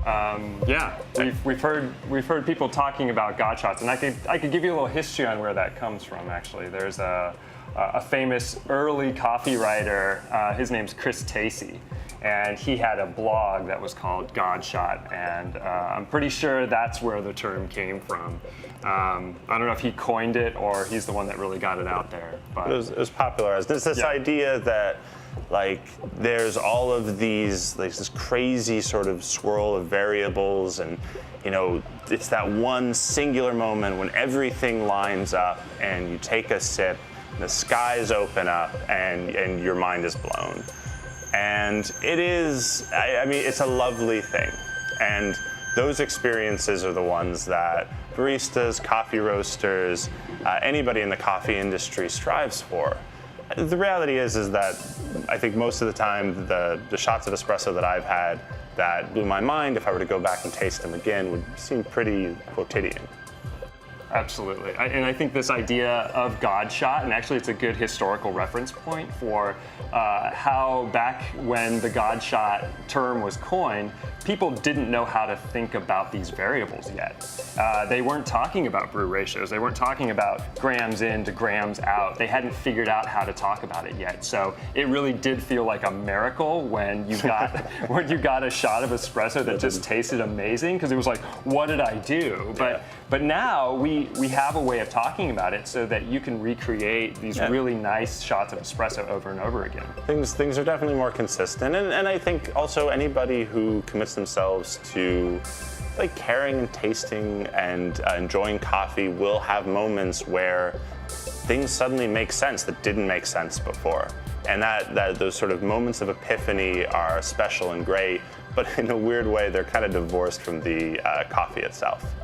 Yeah, we've heard people talking about God shots, and I could give you a little history on where that comes from. Actually, there's a famous early coffee writer. His name's Chris Tacey, and he had a blog that was called God Shot, and I'm pretty sure that's where the term came from. I don't know if he coined it or he's the one that really got it out there. But it was popularized. There's this idea that like there's all of these, like this crazy sort of swirl of variables, and you know, it's that one singular moment when everything lines up and you take a sip, and the skies open up, and your mind is blown. And it is, I mean, it's a lovely thing. And those experiences are the ones that baristas, coffee roasters, anybody in the coffee industry strives for. The reality is that I think most of the time the shots of espresso that I've had that blew my mind, if I were to go back and taste them again, would seem pretty quotidian. Absolutely. And I think this idea of God shot, and actually it's a good historical reference point for how back when the God shot term was coined, people didn't know how to think about these variables yet. They weren't talking about brew ratios. They weren't talking about grams in to grams out. They hadn't figured out how to talk about it yet. So it really did feel like a miracle when you got a shot of espresso that just tasted amazing, because it was like, what did I do? But now we have a way of talking about it so that you can recreate these really nice shots of espresso over and over again. Things are definitely more consistent, and I think also anybody who commits themselves to like caring and tasting and enjoying coffee will have moments where things suddenly make sense that didn't make sense before, and that those sort of moments of epiphany are special and great, but in a weird way they're kind of divorced from the coffee itself.